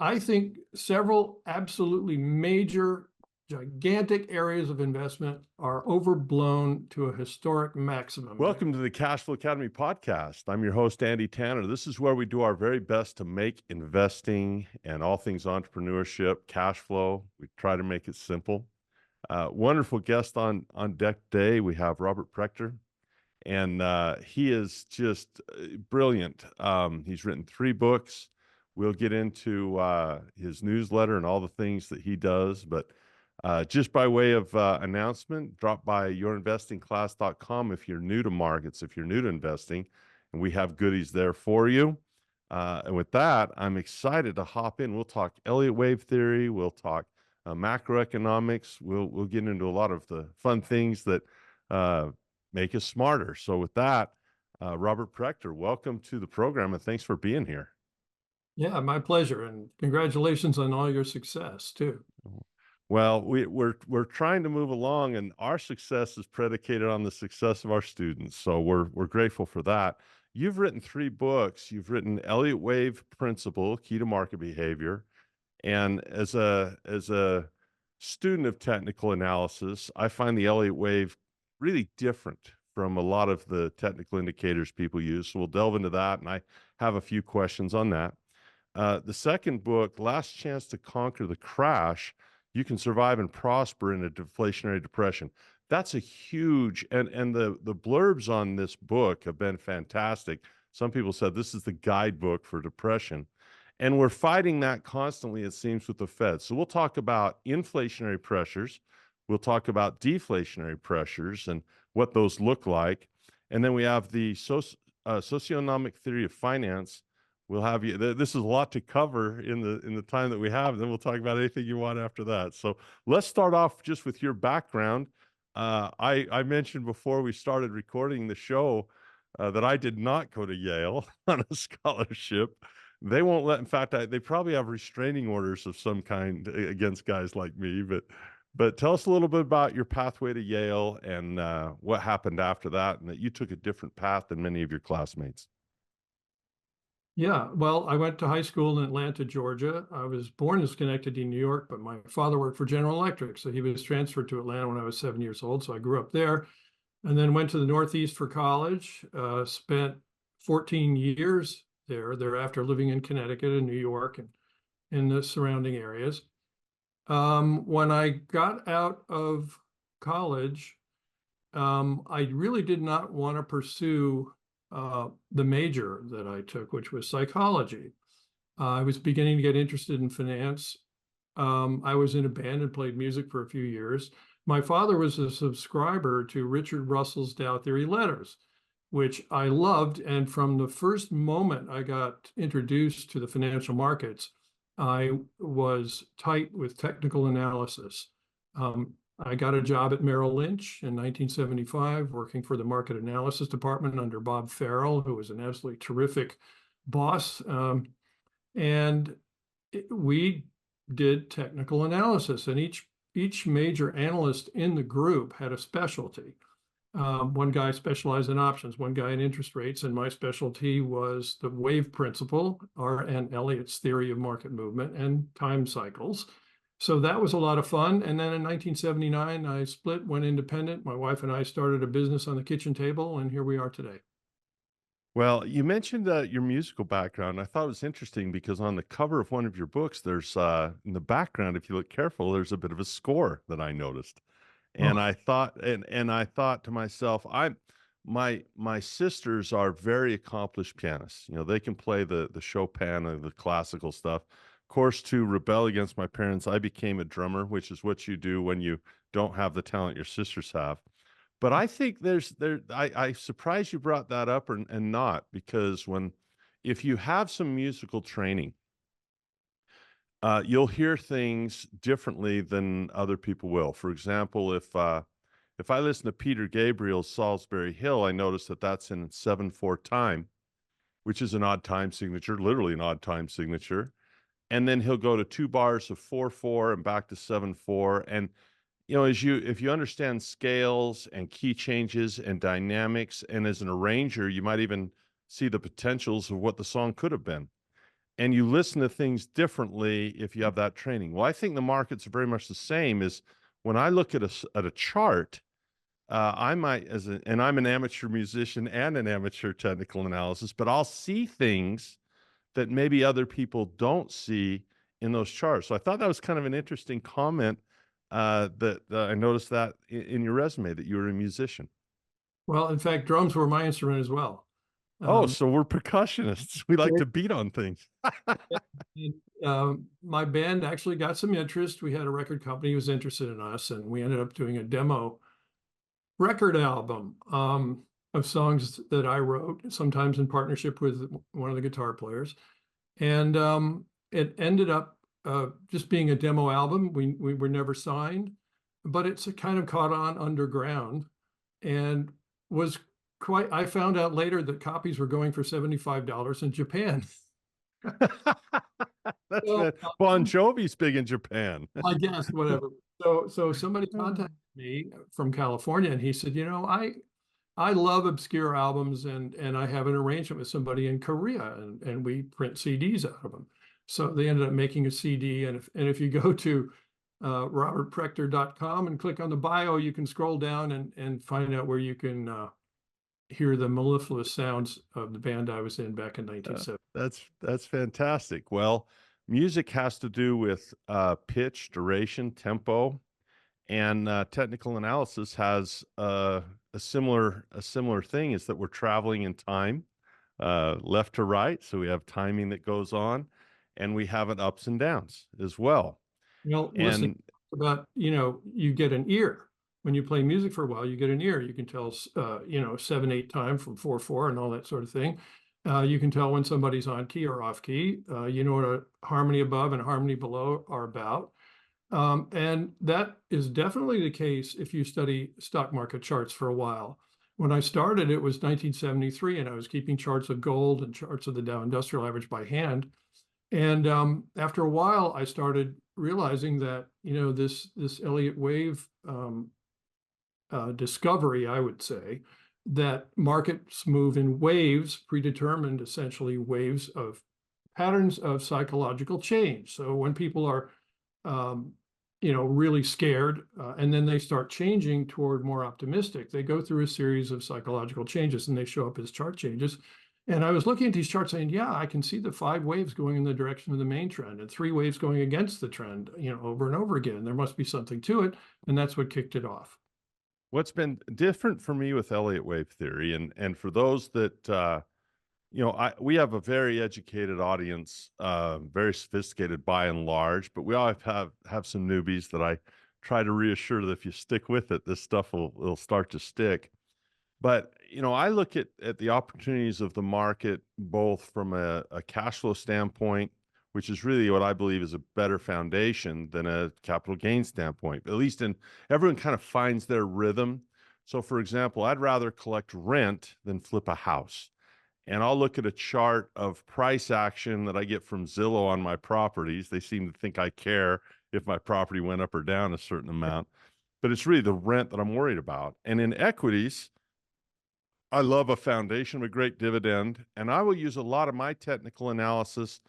I think several absolutely major, gigantic areas of investment are overblown to a historic maximum. Welcome to the Cashflow Academy podcast. I'm your host, Andy Tanner. This is where we do our very best to make investing and all things entrepreneurship, cash flow. We try to make it simple. Wonderful guest on deck today. We have Robert Prechter, and he is just brilliant. He's written 3 books. We'll get into his newsletter and all the things that he does, but just by way of announcement, drop by yourinvestingclass.com if you're new to markets, if you're new to investing, and we have goodies there for you. And with that, I'm excited to hop in. We'll talk Elliott Wave Theory. We'll talk macroeconomics. We'll get into a lot of the fun things that make us smarter. So with that, Robert Prechter, welcome to the program, and thanks for being here. Yeah, my pleasure, and congratulations on all your success too. Well, we're trying to move along, and our success is predicated on the success of our students. So we're grateful for that. You've written 3 books. You've written Elliott Wave Principle, Key to Market Behavior, and as a student of technical analysis, I find the Elliott Wave really different from a lot of the technical indicators people use. So we'll delve into that, and I have a few questions on that. The second book, Last Chance to Conquer the Crash: You Can Survive and Prosper in a Deflationary Depression. That's a huge, and the blurbs on this book have been fantastic. Some people said this is the guidebook for depression. And we're fighting that constantly, it seems, with the Fed. So we'll talk about inflationary pressures. We'll talk about deflationary pressures and what those look like. And then we have the socionomic theory of finance. We'll have you. This is a lot to cover in the time that we have. And then we'll talk about anything you want after that. So let's start off just with your background. I mentioned before we started recording the show that I did not go to Yale on a scholarship. They won't let. In fact, they probably have restraining orders of some kind against guys like me. But tell us a little bit about your pathway to Yale and what happened after that, and that you took a different path than many of your classmates. Yeah, well, I went to high school in Atlanta, Georgia. I was born in Schenectady, New York, but my father worked for General Electric, so he was transferred to Atlanta when I was 7 years old. So I grew up there, and then went to the Northeast for college. Spent 14 years there. Thereafter, living in Connecticut and New York and in the surrounding areas. When I got out of college, I really did not want to pursue the major that I took, which was psychology. I was beginning to get interested in finance. I was in a band and played music for a few years. My father was a subscriber to Richard Russell's Dow Theory letters, which I loved. And from the first moment I got introduced to the financial markets, I was tight with technical analysis. I got a job at Merrill Lynch in 1975, working for the market analysis department under Bob Farrell, who was an absolutely terrific boss. And we did technical analysis, and each major analyst in the group had a specialty. One guy specialized in options, one guy in interest rates, and my specialty was the wave principle, and Elliott's theory of market movement and time cycles. So that was a lot of fun. And then in 1979, I split, went independent. My wife and I started a business on the kitchen table, and here we are today. Well, you mentioned your musical background. I thought it was interesting because on the cover of one of your books, there's in the background, if you look careful, there's a bit of a score that I noticed. And Oh. I thought, and I thought to myself, my sisters are very accomplished pianists. You know, they can play the Chopin and the classical stuff. Of course, to rebel against my parents, I became a drummer, which is what you do when you don't have the talent your sisters have. But I think I surprised you brought that up and not, because if you have some musical training, you'll hear things differently than other people will. For example, if I listen to Peter Gabriel's Salisbury Hill, I notice that that's in 7/4 time, which is an odd time signature, literally an odd time signature. And then he'll go to 2 bars of 4/4 and back to 7/4. And you know, if you understand scales and key changes and dynamics, and as an arranger, you might even see the potentials of what the song could have been. and you listen to things differently if you have that training. Well, I think the market's very much the same. Is when I look at a chart, I might, and I'm an amateur musician and an amateur technical analysis, but I'll see things that maybe other people don't see in those charts. So I thought that was kind of an interesting comment, that I noticed that in your resume that you were a musician. Well, in fact, drums were my instrument as well. Oh, Um, so we're percussionists. We like to beat on things. my band actually got some interest. We had a record company who was interested in us, and we ended up doing a demo record album of songs that I wrote, sometimes in partnership with one of the guitar players. And it ended up just being a demo album. We were never signed, but it's kind of caught on underground and was quite, I found out later that copies were going for $75 in Japan. That's So, right. Bon Jovi's big in Japan. I guess, whatever. So somebody contacted me from California and he said, I love obscure albums and I have an arrangement with somebody in Korea and we print CDs out of them. So they ended up making a CD. And if you go to robertprechter.com and click on the bio, you can scroll down and find out where you can hear the mellifluous sounds of the band I was in back in 1970. That's fantastic. Well, music has to do with pitch, duration, tempo, and technical analysis has a similar thing, is that we're traveling in time, left to right. So we have timing that goes on, and we have an ups and downs as well. Well, listening And about, you get an ear. When you play music for a while, you get an ear. You can tell, 7/8 time from 4/4 and all that sort of thing. You can tell when somebody's on key or off key. You know what a harmony above and harmony below are about. And that is definitely the case if you study stock market charts for a while. When I started, it was 1973, and I was keeping charts of gold and charts of the Dow Industrial Average by hand. And after a while, I started realizing that, this Elliott Wave discovery, I would say, that markets move in waves, predetermined essentially waves of patterns of psychological change. So when people are, really scared, and then they start changing toward more optimistic, they go through a series of psychological changes and they show up as chart changes. And I was looking at these charts saying, yeah, I can see the 5 waves going in the direction of the main trend and 3 waves going against the trend, over and over again. There must be something to it. And that's what kicked it off. what's been different for me with Elliott Wave Theory, and for those that we have a very educated audience, very sophisticated by and large, but we all have some newbies that I try to reassure that if you stick with it, this stuff will start to stick. But I look at the opportunities of the market both from a cash flow standpoint, which is really what I believe is a better foundation than a capital gain standpoint. At least everyone kind of finds their rhythm. So, for example, I'd rather collect rent than flip a house. And I'll look at a chart of price action that I get from Zillow on my properties. They seem to think I care if my property went up or down a certain amount, but it's really the rent that I'm worried about. And in equities, I love a foundation with a great dividend, and I will use a lot of my technical analysis.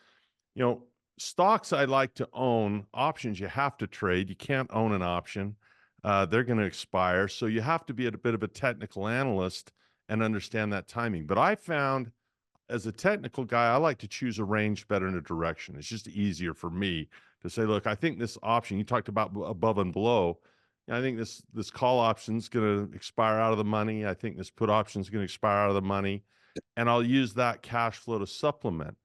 Stocks I like to own. Options you have to trade. You can't own an option. They're going to expire. So you have to be a bit of a technical analyst and understand that timing. But I found, as a technical guy, I like to choose a range better in a direction. It's just easier for me to say, look, I think this option, you talked about above and below. I think this call option is going to expire out of the money. I think this put option is going to expire out of the money. And I'll use that cash flow to supplement.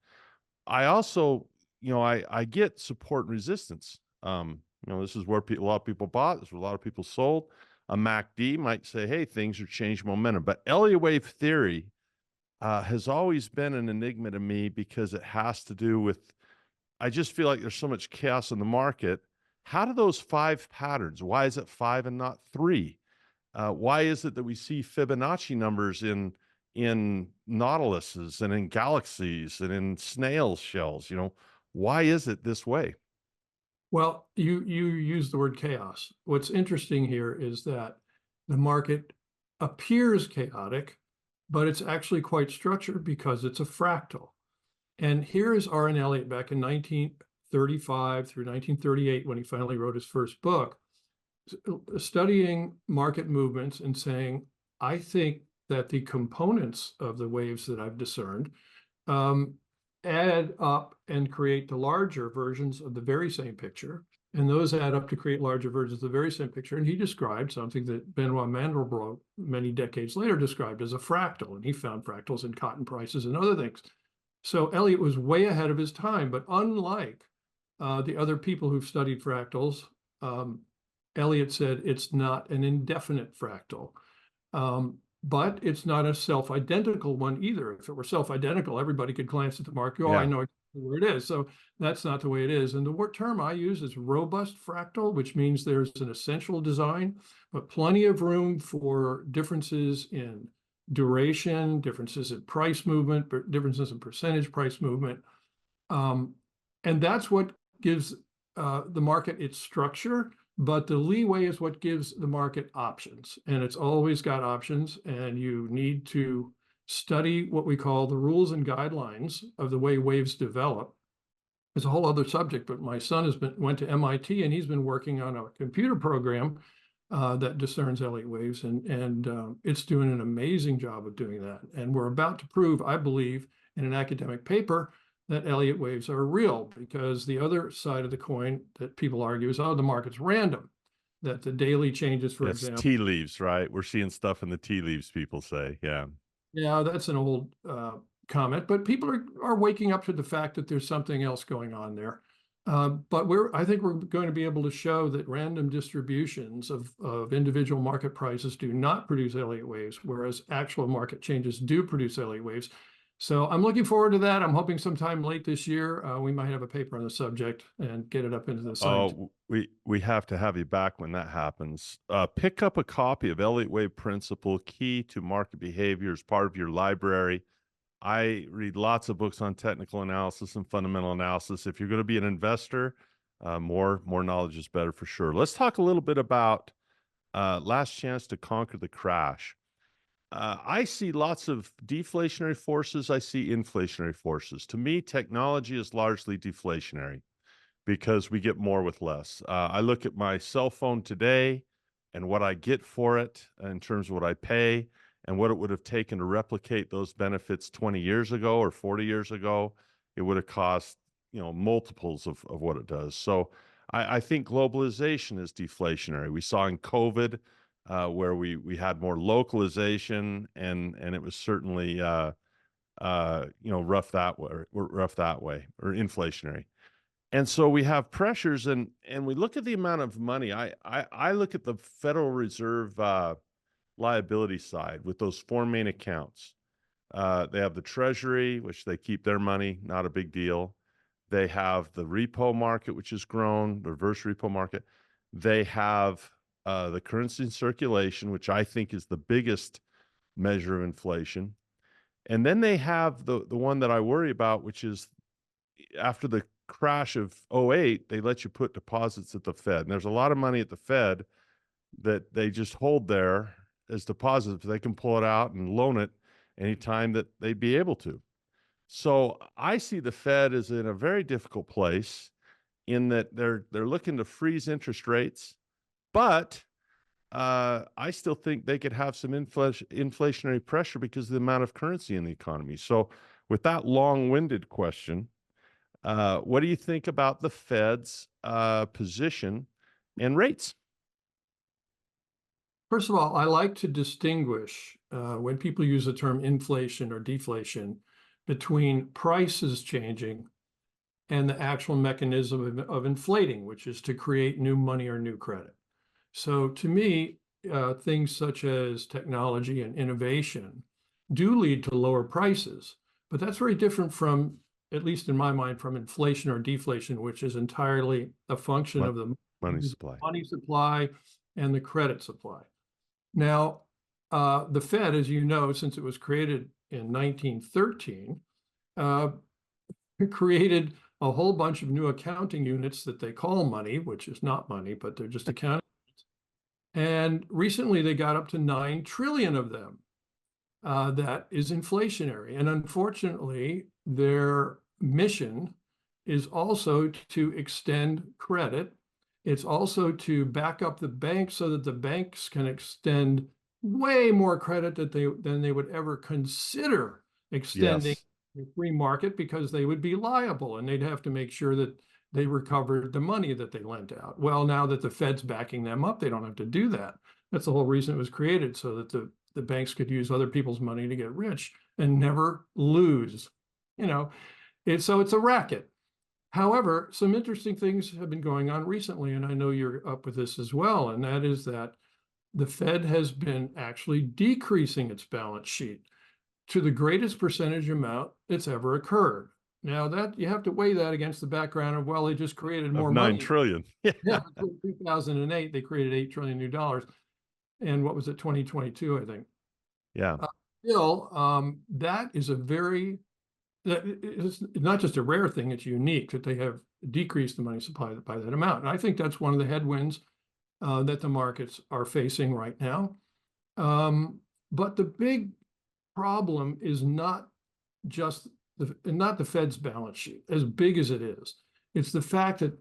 I also, I get support and resistance. This is where a lot of people bought. This is where a lot of people sold. A MACD might say, hey, things are changing momentum. But Elliott Wave Theory has always been an enigma to me because it has to do with, I just feel like there's so much chaos in the market. How do those 5 patterns, why is it 5 and not 3? Why is it that we see Fibonacci numbers in nautiluses and in galaxies and in snail shells? Why is it this way? Well, you use the word chaos. What's interesting here is that the market appears chaotic, but it's actually quite structured because it's a fractal. And here is R.N. Elliott back in 1935 through 1938, when he finally wrote his first book, studying market movements and saying, I think that the components of the waves that I've discerned add up and create the larger versions of the very same picture. And those add up to create larger versions of the very same picture. And he described something that Benoit Mandelbrot many decades later described as a fractal. And he found fractals in cotton prices and other things. So Elliott was way ahead of his time, but unlike the other people who've studied fractals, Elliott said it's not an indefinite fractal. But it's not a self-identical one either. If it were self-identical, everybody could glance at the mark, oh, I know exactly where it is. So that's not the way it is. And the term I use is robust fractal, which means there's an essential design, but plenty of room for differences in duration, differences in price movement, differences in percentage price movement. And that's what gives the market its structure. But the leeway is what gives the market options, and it's always got options, and you need to study what we call the rules and guidelines of the way waves develop. It's a whole other subject, but my son went to MIT, and he's been working on a computer program that discerns Elliott waves, and it's doing an amazing job of doing that. And we're about to prove, I believe, in an academic paper, that Elliott waves are real, because the other side of the coin that people argue is, oh, the market's random, that the daily changes, for example. Tea leaves, right? We're seeing stuff in the tea leaves, people say. Yeah. Yeah, that's an old comment, but people are waking up to the fact that there's something else going on there. But I think we're going to be able to show that random distributions of individual market prices do not produce Elliott waves, whereas actual market changes do produce Elliott waves. So I'm looking forward to that. I'm hoping sometime late this year, we might have a paper on the subject and get it up into the science. Oh, we have to have you back when that happens. Pick up a copy of Elliott Wave Principle, Key to Market Behavior, as part of your library. I read lots of books on technical analysis and fundamental analysis. If you're going to be an investor, more knowledge is better for sure. Let's talk a little bit about Last Chance to Conquer the Crash. I see lots of deflationary forces. I see inflationary forces. To me, technology is largely deflationary because we get more with less. I look at my cell phone today and what I get for it in terms of what I pay and what it would have taken to replicate those benefits 20 years ago or 40 years ago. It would have cost, multiples of what it does. So I think globalization is deflationary. We saw in COVID where we had more localization, and it was certainly rough that way, or inflationary. And so we have pressures, and we look at the amount of money. I look at the Federal Reserve liability side with those four main accounts. They have the treasury, which they keep their money, not a big deal. They have the repo market, which has grown, the reverse repo market. They have the currency in circulation, which I think is the biggest measure of inflation. And then they have the one that I worry about, which is after the crash of 2008, they let you put deposits at the Fed. And there's a lot of money at the Fed that they just hold there as deposits. They can pull it out and loan it anytime that they'd be able to. So I see the Fed as in a very difficult place in that they're looking to freeze interest rates, but I still think they could have some inflationary pressure because of the amount of currency in the economy. So with that long-winded question, what do you think about the Fed's position and rates? First of all, I like to distinguish when people use the term inflation or deflation between prices changing and the actual mechanism of inflating, which is to create new money or new credit. So to me, things such as technology and innovation do lead to lower prices, but that's very different from, at least in my mind, from inflation or deflation, which is entirely a function of the money supply and the credit supply. Now, the Fed, as you know, since it was created in 1913, created a whole bunch of new accounting units that they call money, which is not money, but they're just accounting. And recently they got up to 9 trillion of them. That is inflationary. And unfortunately, their mission is also to extend credit. It's also to back up the banks so that the banks can extend way more credit than they would ever consider extending Yes. the free market, because they would be liable and they'd have to make sure that they recovered the money that they lent out. Well, now that the Fed's backing them up, they don't have to do that. That's the whole reason it was created, so that the banks could use other people's money to get rich and never lose. It's a racket. However, some interesting things have been going on recently, and I know you're up with this as well, and that is that the Fed has been actually decreasing its balance sheet to the greatest percentage amount that's ever occurred. Now, that you have to weigh that against the background of, well, they just created Of more 9 money. trillion. Yeah. Yeah, in 2008, they created $8 trillion new dollars. And what was it, 2022, I think? Yeah. Still, that is it's not just a rare thing, it's unique that they have decreased the money supply by that amount. And I think that's one of the headwinds that the markets are facing right now. But the big problem is not the Fed's balance sheet, as big as it is. It's the fact that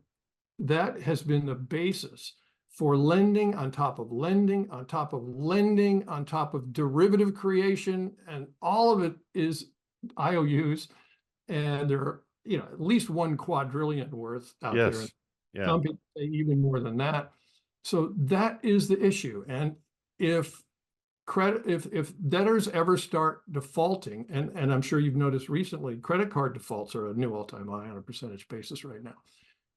that has been the basis for lending on top of lending on top of lending on top of derivative creation, and all of it is IOUs, and there are at least 1 quadrillion worth out there. Yes. Yeah. Some people say even more than that. So that is the issue. And if debtors ever start defaulting, and I'm sure you've noticed recently, credit card defaults are a new all-time high on a percentage basis right now.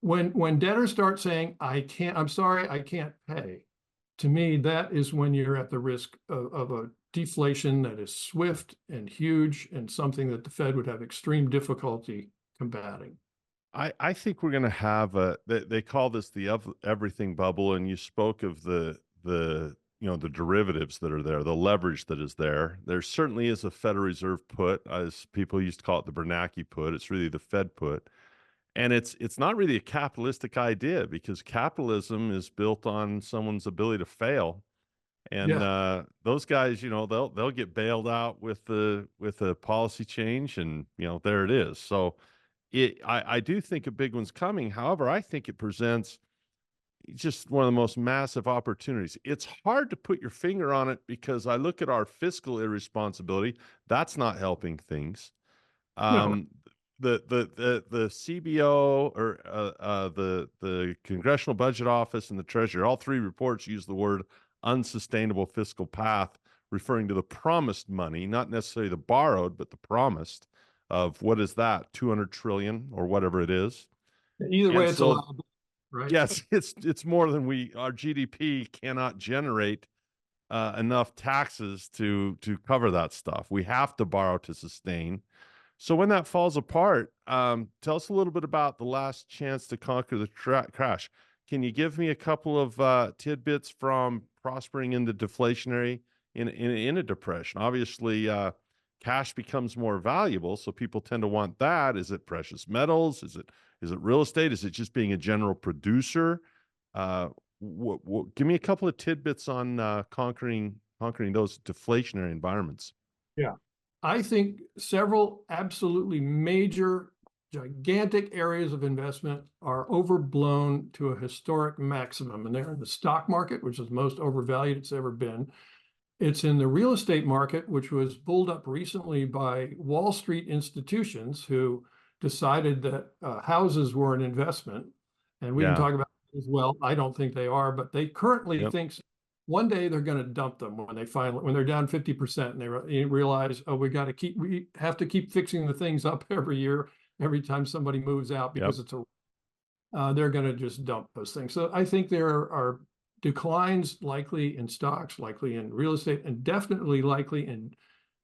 When debtors start saying, I'm sorry, I can't pay, to me, that is when you're at the risk of a deflation that is swift and huge, and something that the Fed would have extreme difficulty combating. I think we're going to have they call this the everything bubble. And you spoke of the derivatives that are there, the leverage that is there. There certainly is a Federal Reserve put, as people used to call it, the Bernanke put. It's really the Fed put. And it's not really a capitalistic idea, because capitalism is built on someone's ability to fail. And those guys, they'll get bailed out with a policy change, and there it is. So I do think a big one's coming. However, I think it presents just one of the most massive opportunities. It's hard to put your finger on it, because I look at our fiscal irresponsibility. That's not helping things. No. The CBO, or the Congressional Budget Office, and the Treasury, all 3 reports use the word unsustainable fiscal path, referring to the promised money, not necessarily the borrowed, but the promised, of what is that, 200 trillion or whatever it is. Either way, And it's a so, lot, right? yes, it's more than our GDP cannot generate enough taxes to cover that stuff. We have to borrow to sustain. So when that falls apart, tell us a little bit about the last chance to conquer the crash. Can you give me a couple of tidbits from prospering into deflationary in a depression? Obviously, cash becomes more valuable, so people tend to want that. Is it precious metals? Is it real estate? Is it just being a general producer? Give me a couple of tidbits on conquering those deflationary environments. Yeah. I think several absolutely major, gigantic areas of investment are overblown to a historic maximum. And they're in the stock market, which is the most overvalued it's ever been. It's in the real estate market, which was bulled up recently by Wall Street institutions who decided that houses were an investment. And we can talk about it as well. I don't think they are, but they currently think one day they're going to dump them when they're down 50%, and they realize, oh, we have to keep fixing the things up every year, every time somebody moves out, because they're going to just dump those things. So I think there are declines likely in stocks, likely in real estate, and definitely likely in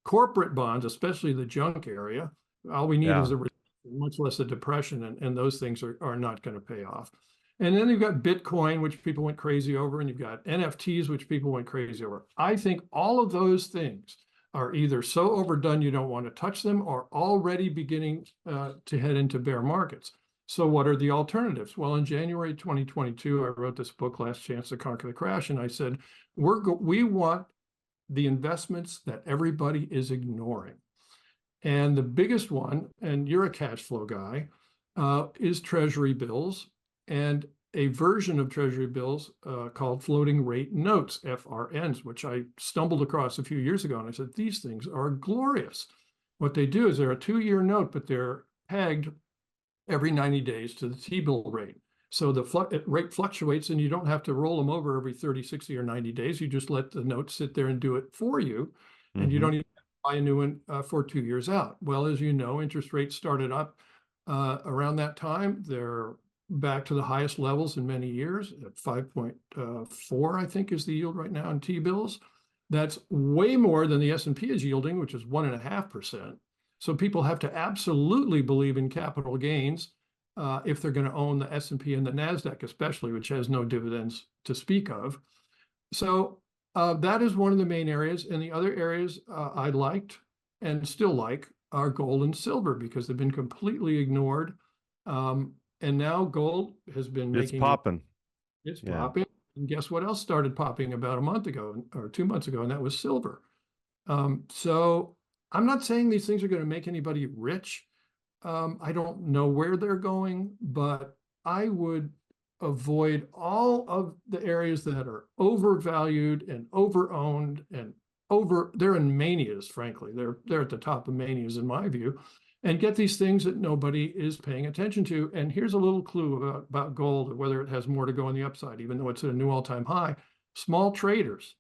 corporate bonds, especially the junk area. All we need is a recession, much less a depression, and those things are not going to pay off. And then you've got Bitcoin, which people went crazy over, and you've got NFTs, which people went crazy over. I think all of those things are either so overdone you don't want to touch them, or already beginning to head into bear markets. So what are the alternatives? Well, in January 2022, I wrote this book, Last Chance to Conquer the Crash, and I said, we want the investments that everybody is ignoring. And the biggest one, and you're a cash flow guy, is treasury bills, and a version of treasury bills called floating rate notes, FRNs, which I stumbled across a few years ago. And I said, these things are glorious. What they do is they're a 2-year note, but they're pegged every 90 days to the T-bill rate. So the rate fluctuates and you don't have to roll them over every 30, 60, or 90 days. You just let the note sit there and do it for you. And you don't even buy a new one for 2 years out. Well, as you know, interest rates started up around that time. They're back to the highest levels in many years at 5.4, I think, is the yield right now in T-bills. That's way more than the S&P is yielding, which is 1.5%. So people have to absolutely believe in capital gains if they're going to own the S&P and the NASDAQ, especially, which has no dividends to speak of. So that is one of the main areas. And the other areas I liked and still like are gold and silver because they've been completely ignored. And now gold has been making popping. It's popping. And guess what else started popping about a month ago or 2 months ago? And that was silver. So I'm not saying these things are going to make anybody rich. I don't know where they're going, but I would avoid all of the areas that are overvalued and overowned and they're in manias, frankly. They're at the top of manias in my view, and get these things that nobody is paying attention to. And here's a little clue about gold and whether it has more to go on the upside, even though it's at a new all-time high. Small traders,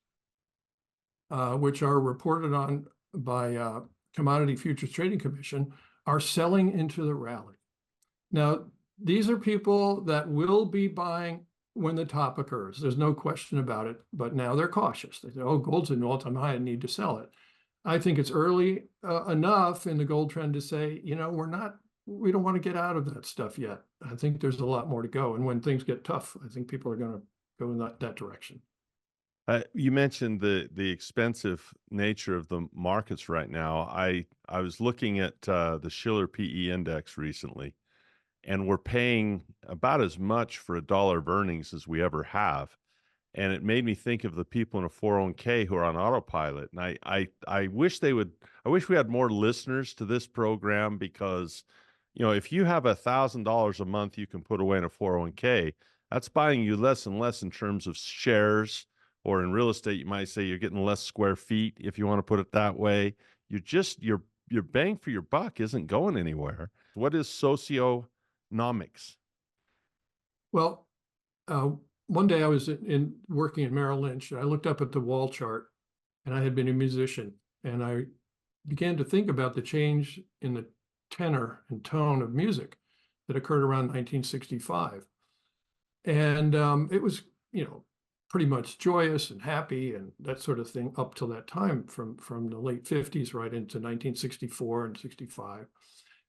which are reported on by Commodity Futures Trading Commission, are selling into the rally. Now, these are people that will be buying when the top occurs. There's no question about it, but now they're cautious. They say, oh, gold's at an all-time high, I need to sell it. I think it's early enough in the gold trend to say, we don't want to get out of that stuff yet. I think there's a lot more to go. And when things get tough, I think people are going to go in that direction. You mentioned the expensive nature of the markets right now. I was looking at the Shiller PE index recently, and we're paying about as much for $1 of earnings as we ever have. And it made me think of the people in a 401k who are on autopilot. And I wish we had more listeners to this program because, if you have $1,000 a month you can put away in a 401k, that's buying you less and less in terms of shares. Or in real estate, you might say you're getting less square feet, if you want to put it that way. Your bang for your buck isn't going anywhere. What is socionomics? Well, one day I was working in Merrill Lynch, and I looked up at the wall chart, and I had been a musician, and I began to think about the change in the tenor and tone of music that occurred around 1965. And it was, pretty much joyous and happy and that sort of thing up till that time from the late 50s right into 1964 and 65.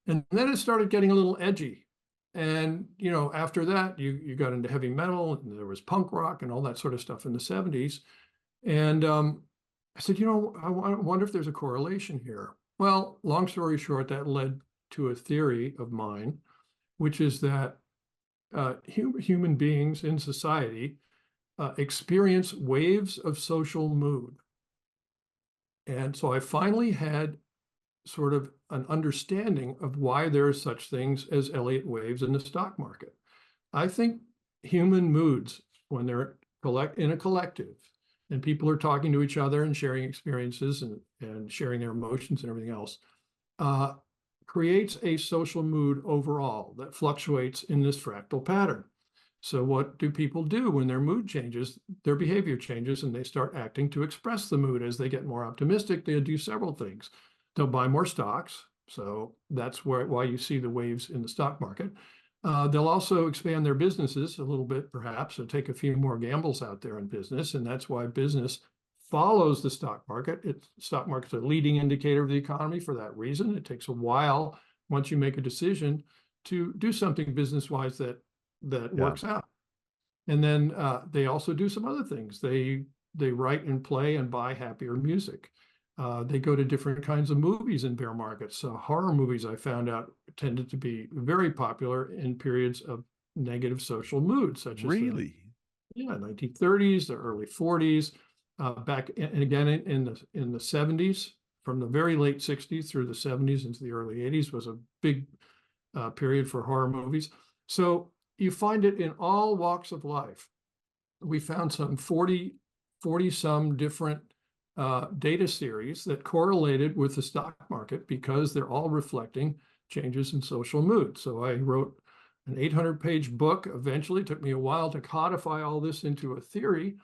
And then it started getting a little edgy. And, after that, you got into heavy metal and there was punk rock and all that sort of stuff in the 70s. And I said, I wonder if there's a correlation here. Well, long story short, that led to a theory of mine, which is that human beings in society experience waves of social mood. And so I finally had sort of an understanding of why there are such things as Elliott waves in the stock market. I think human moods, when they're in a collective and people are talking to each other and sharing experiences and sharing their emotions and everything else, creates a social mood overall that fluctuates in this fractal pattern. So what do people do when their mood changes? Their behavior changes and they start acting to express the mood. As they get more optimistic, they'll do several things. They'll buy more stocks. So that's why you see the waves in the stock market. They'll also expand their businesses a little bit, perhaps, or take a few more gambles out there in business. And that's why business follows the stock market. Stock market's a leading indicator of the economy for that reason. It takes a while, once you make a decision, to do something business-wise that works out. And then they also do some other things. They write and play and buy happier music. They go to different kinds of movies in bear markets. So horror movies, I found out, tended to be very popular in periods of negative social moods, such as the 1930s, the early 40s, back and again in the 70s. from the very late 60s through the 70s into the early 80s was a big period for horror movies. So you find it in all walks of life. We found some 40 some different data series that correlated with the stock market because they're all reflecting changes in social mood. So I wrote an 800-page book. Eventually, it took me a while to codify all this into a theory.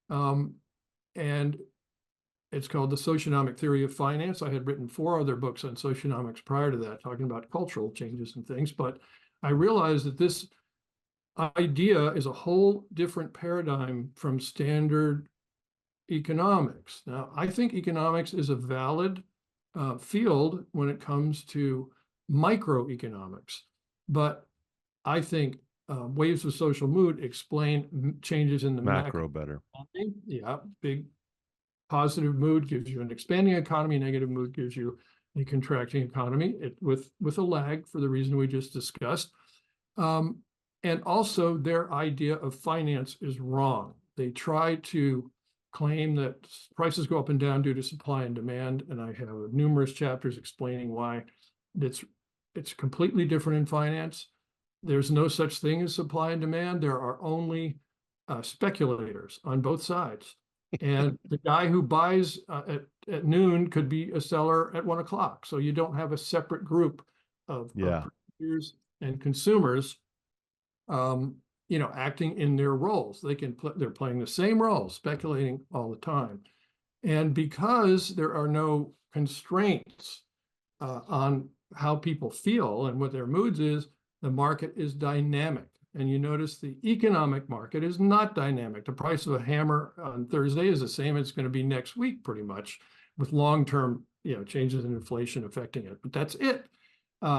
And it's called the Socionomic Theory of Finance. I had written 4 other books on socionomics prior to that, talking about cultural changes and things. But I realized that this idea is a whole different paradigm from standard economics. Now, I think economics is a valid field when it comes to microeconomics, but I think waves of social mood explain changes in the Macro better. Yeah, big positive mood gives you an expanding economy, negative mood gives you a contracting economy, with a lag for the reason we just discussed. And also their idea of finance is wrong. They try to claim that prices go up and down due to supply and demand, and I have numerous chapters explaining why it's completely different in finance. There's no such thing as supply and demand. There are only speculators on both sides. And the guy who buys at noon could be a seller at 1 o'clock. So you don't have a separate group of producers and consumers, acting in their roles. They're playing the same role, speculating all the time. And because there are no constraints on how people feel and what their moods is, the market is dynamic. And you notice the economic market is not dynamic. The price of a hammer on Thursday is the same it's going to be next week, pretty much, with long-term, changes in inflation affecting it. But that's it.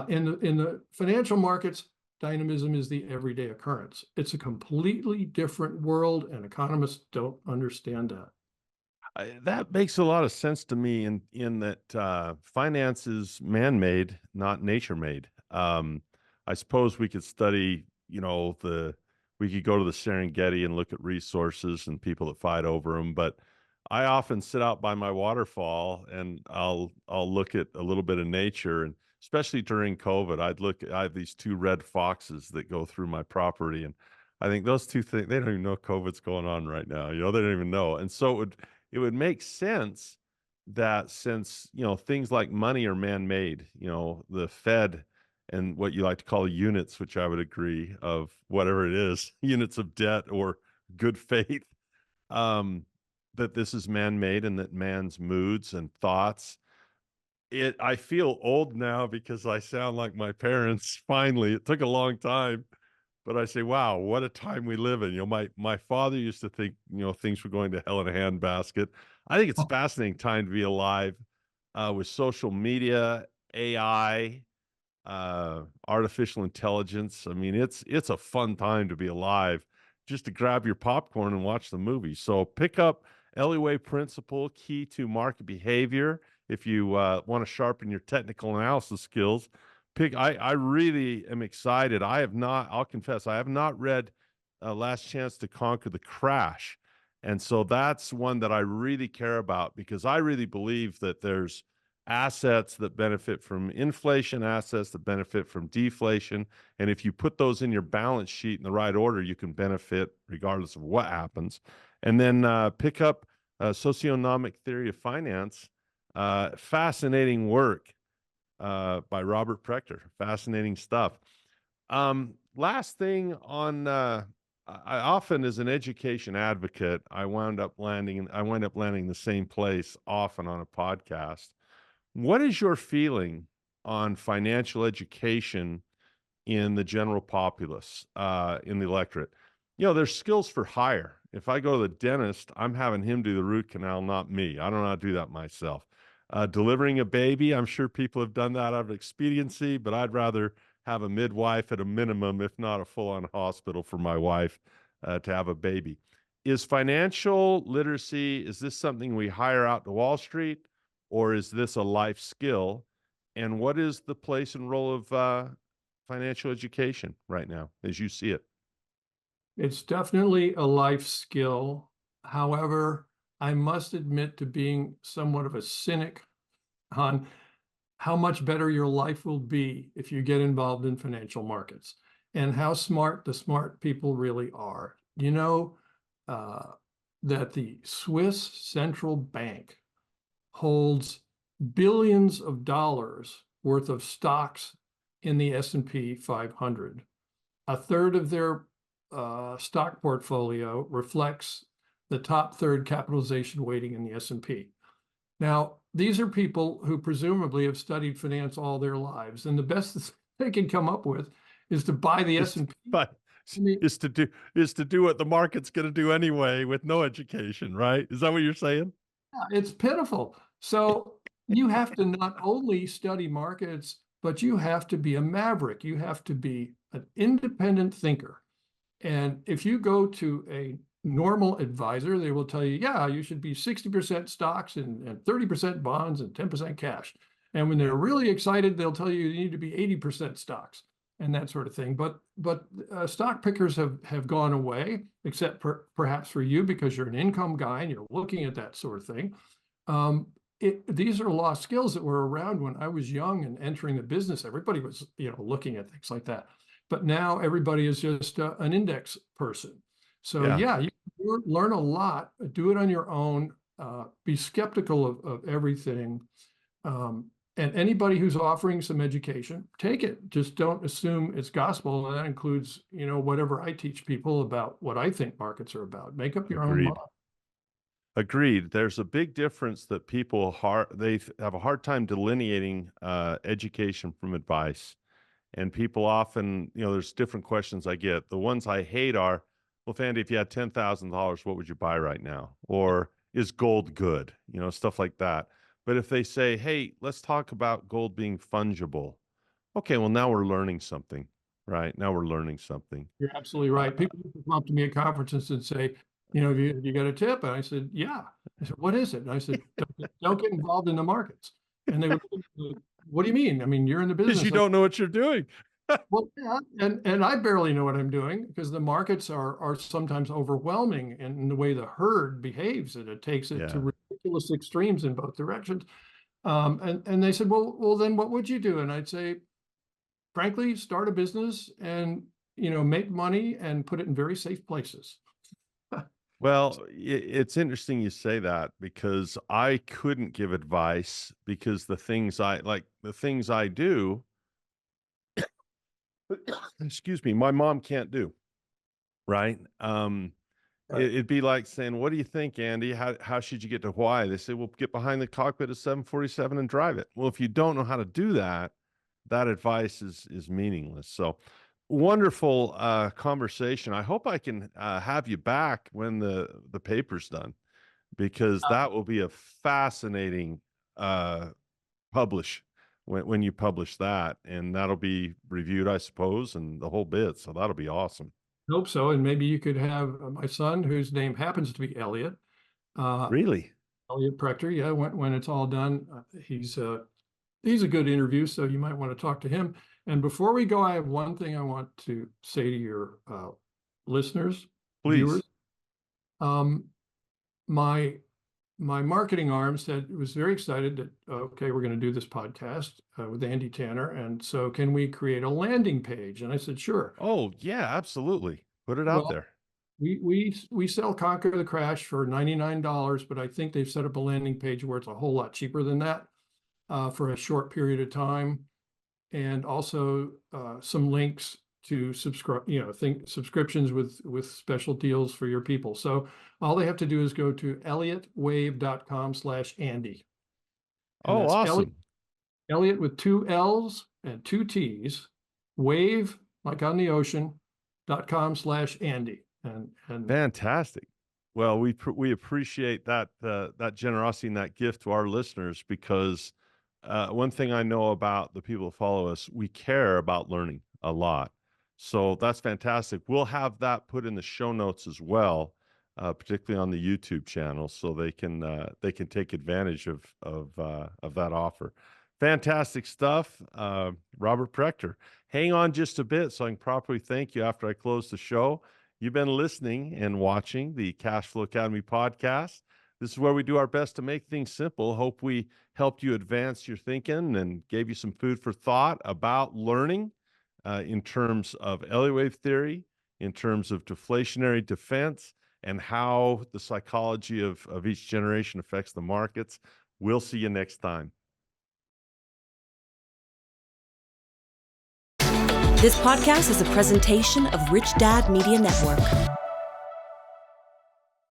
In the financial markets, dynamism is the everyday occurrence. It's a completely different world, and economists don't understand that. That makes a lot of sense to me in that finance is man-made, not nature-made. I suppose we could study, we could go to the Serengeti and look at resources and people that fight over them. But I often sit out by my waterfall and I'll look at a little bit of nature, and especially during COVID, I have these 2 red foxes that go through my property, and I think those 2 things, they don't even know COVID's going on right now. They don't even know. And so it would make sense that since, things like money are man-made, the Fed and what you like to call units, which I would agree, of whatever it is, units of debt or good faith, that this is man-made and that man's moods and thoughts. I feel old now because I sound like my parents. Finally, it took a long time, but I say, wow, what a time we live in. My father used to think, things were going to hell in a handbasket. I think it's a fascinating time to be alive with social media, AI, artificial intelligence. I mean, it's a fun time to be alive, just to grab your popcorn and watch the movie. So pick up Elliott Wave Principle, Key to Market Behavior. If you want to sharpen your technical analysis skills, I really am excited. I'll confess, I have not read Last Chance to Conquer the Crash. And so that's one that I really care about, because I really believe that there's assets that benefit from inflation, assets that benefit from deflation. And if you put those in your balance sheet in the right order, you can benefit regardless of what happens. And then pick up Socionomic Theory of Finance. Fascinating work by Robert Prechter. Fascinating stuff. Last thing on, I often, as an education advocate, I wind up landing the same place often on a podcast. What is your feeling on financial education in the general populace, in the electorate? There's skills for hire. If I go to the dentist, I'm having him do the root canal, not me. I don't know how to do that myself. Delivering a baby, I'm sure people have done that out of expediency, but I'd rather have a midwife at a minimum, if not a full-on hospital for my wife to have a baby. Is financial literacy, is this something we hire out to Wall Street, or is this a life skill? And what is the place and role of financial education right now, as you see it? It's definitely a life skill. However, I must admit to being somewhat of a cynic on how much better your life will be if you get involved in financial markets and how smart the smart people really are. You know, that the Swiss central bank holds billions of dollars worth of stocks in the S&P 500. A third of their stock portfolio reflects the top third capitalization weighting in the S&P. Now, these are people who presumably have studied finance all their lives, and the best they can come up with is to buy the S&P. But I mean, is to do what the market's going to do anyway with no education, right? Is that what you're saying? it's pitiful. So you have to not only study markets, but you have to be a maverick. You have to be an independent thinker. And if you go to a normal advisor, they will tell you, yeah, you should be 60% stocks and 30% bonds and 10% cash. And when they're really excited, they'll tell you you need to be 80% stocks and that sort of thing. But stock pickers have gone away, except perhaps for you because you're an income guy and you're looking at that sort of thing. These are lost skills that were around when I was young and entering the business. Everybody was, looking at things like that. But now everybody is just an index person. So Yeah, you learn a lot, do it on your own, be skeptical of everything. And anybody who's offering some education, take it. Just don't assume it's gospel. And that includes, whatever I teach people about what I think markets are about. Make up your own mind. agreed. Agreed. There's a big difference that they have a hard time delineating education from advice. And people often, there's different questions I get. The ones I hate are, well, Fandy, if you had $10,000, what would you buy right now? Or is gold good? Stuff like that. But if they say, hey, let's talk about gold being fungible. Okay, well, now we're learning something, right? Now we're learning something. You're absolutely right. People come up to me at conferences and say, have you got a tip? And I said, yeah. I said, what is it? And I said, don't get involved in the markets. And they would, what do you mean? I mean, you're in the Because business. you don't know what you're doing. Well, yeah, and I barely know what I'm doing because the markets are sometimes overwhelming in the way the herd behaves, and it takes it to Yeah. ridiculous extremes in both directions. And they said, well, then what would you do? And I'd say, frankly, start a business and make money and put it in very safe places. Well, it's interesting you say that because I couldn't give advice because the things I do, excuse me, my mom can't do, right? Right. It'd be like saying, "What do you think, Andy? How should you get to Hawaii?" They say, "Well, get behind the cockpit of 747 and drive it." Well, if you don't know how to do that, that advice is meaningless. So, wonderful conversation. I hope I can have you back when the paper's done because that will be a fascinating publish when you publish that, and that'll be reviewed, I suppose, and the whole bit. So that'll be awesome. Hope so. And maybe you could have my son, whose name happens to be Elliott, uh, Really? Elliott Prechter. Yeah, when it's all done, he's a good interview, so you might want to talk to him. And before we go, I have one thing I want to say to your listeners, Please. viewers. Um, my marketing arm said it was very excited that okay, we're going to do this podcast with Andy Tanner, and so can we create a landing page? And I said, sure. Oh, yeah, absolutely. Put it out Well, there. we sell Conquer the Crash for $99, but I think they've set up a landing page where it's a whole lot cheaper than that for a short period of time, and also some links to subscribe, subscriptions with special deals for your people. So all they have to do is go to elliottwave.com/Andy. And Oh, that's awesome. Elliott with 2 L's and 2 T's, wave, like on the ocean, .com/Andy. And Fantastic. Well, we appreciate that generosity and that gift to our listeners because one thing I know about the people who follow us, we care about learning a lot. So that's fantastic. We'll have that put in the show notes as well, particularly on the YouTube channel, so they can take advantage of that offer. Fantastic stuff, Robert Prechter. Hang on just a bit so I can properly thank you after I close the show. You've been listening and watching the Cashflow Academy podcast. This is where we do our best to make things simple. Hope we helped you advance your thinking and gave you some food for thought about learning in terms of Elliott Wave theory, in terms of deflationary defense, and how the psychology of each generation affects the markets. We'll see you next time. This podcast is a presentation of Rich Dad Media Network.